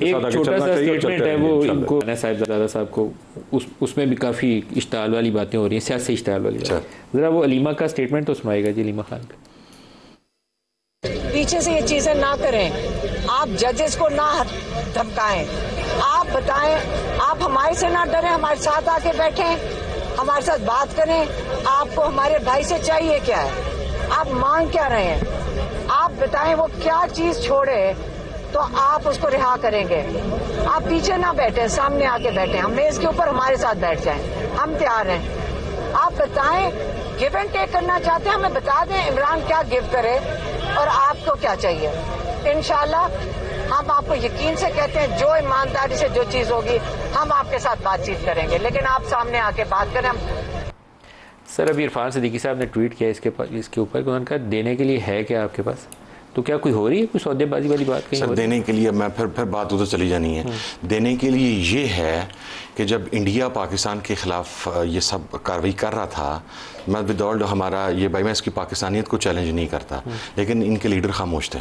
एक छोटा सा स्टेटमेंट है वो इनको साहिबजादा साहब को उसमें भी काफ़ी इश्ताल वाली बातें हो रही हैं, सियासी इश्ताल वाली बातें। ज़रा वो अलीमा का स्टेटमेंट तो सुनाएगा जी, अलीमा खान का। पीछे से ये चीजें ना करें, आप जजेस को ना धमकाएं, आप बताएं, आप हमारे से ना डरें, हमारे साथ आके बैठें, हमारे साथ बात करें। आपको हमारे भाई से चाहिए क्या है, आप मांग क्या रहे हैं, आप बताएं वो क्या चीज छोड़े तो आप उसको रिहा करेंगे। आप पीछे ना बैठे, सामने आके बैठे, हम मेज के ऊपर हमारे साथ बैठ जाएं, हम तैयार हैं। आप बताएं, गिव एंड टेक करना चाहते हैं, हमें बता दें इमरान क्या गिव करे और आपको क्या चाहिए। इंशाल्लाह हम आपको यकीन से कहते हैं जो ईमानदारी से जो चीज होगी हम आपके साथ बातचीत करेंगे, लेकिन आप सामने आके बात करें। हम सर अभी इरफान सिद्दीकी साहब ने ट्वीट किया इसके ऊपर, उन्होंने कहा देने के लिए है क्या आपके पास, तो क्या कोई हो रही है, कोई सौदेबाजी वाली बात कहीं? सर देने के लिए मैं फिर बात उधर चली जानी है। देने के लिए ये है कि जब इंडिया पाकिस्तान के ख़िलाफ़ ये सब कार्रवाई कर रहा था, मैं विदाउट हमारा ये भाई मैं इसकी पाकिस्तानियत को चैलेंज नहीं करता, लेकिन इनके लीडर खामोश थे।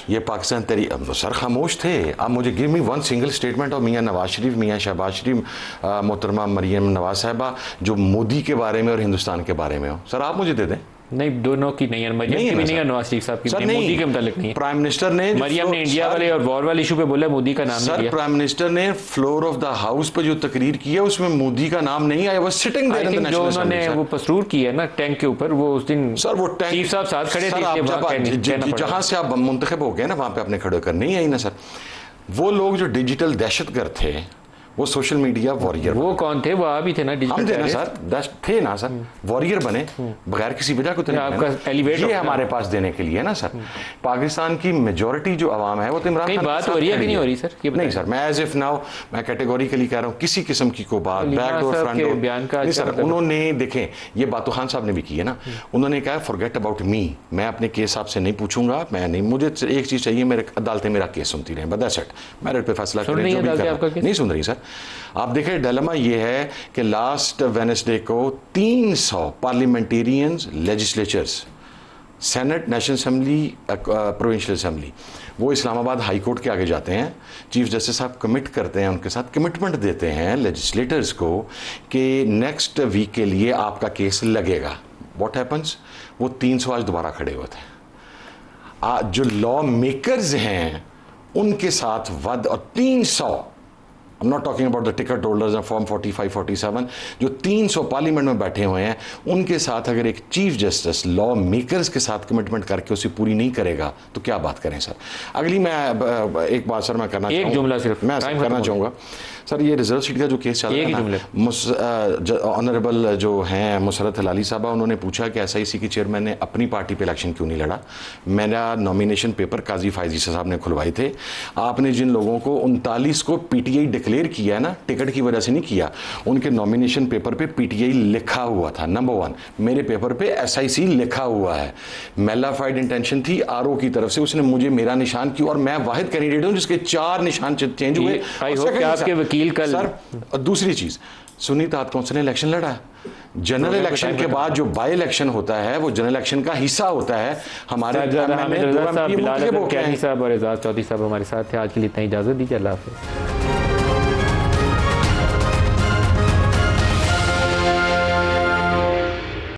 ये पाकिस्तान सर खामोश थे। आप मुझे give me one single statement of मियाँ नवाज शरीफ, मियाँ शहबाज शरीफ, मोहतरमा मरियम नवाज साहिबा, जो मोदी के बारे में और हिंदुस्तान के बारे में हो। सर आप मुझे दे दें। नहीं, दोनों की नहीं है, मरियम की भी नहीं है, नवाज शरीफ साहब की नहीं, मोदी के मुतालिक नहीं है। प्राइम मिनिस्टर ने मरियम ने इंडिया वाले और वॉर वाले इशू पे बोला, मोदी का नाम नहीं लिया। प्राइम मिनिस्टर ने फ्लोर ऑफ द हाउस पे जो तकरीर की है उसमें मोदी का नाम नहीं आया, वो sitting there in the national assembly. उन्होंने वो पसरूर की है ना टैंक के ऊपर, वो उस दिन सर वो टैंक चीफ साहब साथ खड़े थे, जहां से आप मुंतखब हो गए ना वहां पे अपने खड़े होकर नहीं आई ना सर। वो लोग जो डिजिटल दहशतगर्द थे, वो सोशल मीडिया वॉरियर, वो कौन थे? वो आप ही थे ना, हम थे ना सर, थे ना सर, वॉरियर बने बगैर किसी वजह को। ये हमारे पास देने के लिए ना सर। पाकिस्तान की मेजॉरिटी जो आवाम है वो तो इमरान खान बात हो रही है कि नहीं हो रही सर? नहीं सर, मैं एज इफ नाउ मैं कैटेगोरिकली कह रहा हूँ, किसी किस्म की को बात बैकडोर फ्रंट डोर बयान का नहीं सर। उन्होंने देखें, ये बात तो खान साहब ने भी की है ना, उन्होंने कहा फॉरगेट अबाउट मी, मैं अपने केस आपसे नहीं पूछूंगा, मैं नहीं, मुझे एक चीज चाहिए, मेरे अदालतें मेरा केस सुनती रहे, बस मेरिट पे फैसला करें। नहीं सुन रही सर। आप देखें डिलेमा ये है कि लास्ट वेडनेसडे को 300 parliamentarians, legislatures, senate, national assembly, provincial assembly, वो इस्लामाबाद हाई कोर्ट के आगे जाते हैं, चीफ जस्टिस साहब कमिट करते हैं, उनके साथ कमिटमेंट देते हैं लेजिस्लेटर्स को कि नेक्स्ट वीक के लिए आपका केस लगेगा। व्हाट हैपन्स, वो 300 आज दोबारा खड़े हुए थे। जो लॉ मेकर्स हैं उनके साथ वध, और 300, I'm not talking about the ticket holders of Form 45, 47, जो 300 पार्लियामेंट में बैठे हुए हैं, उनके साथ अगर एक चीफ जस्टिस लॉ मेकर्स के साथ कमिटमेंट करके उसे पूरी नहीं करेगा तो क्या बात करें सर। अगली मैं एक बात सर मैं करना चाहूँगा, एक जुमला सिर्फ मैं करना चाहूँगा सर। ये रिजर्व सीट का जो केस चल रहा है, ऑनरेबल जो हैं मुसरत हलाली साहबा, उन्होंने पूछा कि SIC की चेयरमैन ने अपनी पार्टी पे इलेक्शन क्यों नहीं लड़ा। मेरा नॉमिनेशन पेपर काजी फायजी साहब ने खुलवाए थे। आपने जिन लोगों को 39 को PTI डिक्लेयर किया है ना, टिकट की वजह से नहीं किया, उनके नॉमिनेशन पेपर पे PTI लिखा हुआ था। नंबर 1, मेरे पेपर पे SIC लिखा हुआ है। मेलाफाइड इंटेंशन थी RO की तरफ से, उसने मुझे मेरा निशान क्यों, और मैं वाहिद कैंडिडेट हूं जिसके 4 निशान चेंज हुए। आपके वकील कल सर, दूसरी चीज, सुन्नी ताद कौंसिल ने इलेक्शन लड़ा। जनरल इलेक्शन के बाद जो बाई इलेक्शन होता है वो जनरल इलेक्शन का हिस्सा होता है। हमारे साहब और एजाज चौधरी साहब हमारे साथ थे। आज के लिए इतना इजाजत दीजिए। अल्लाह हाफिज़।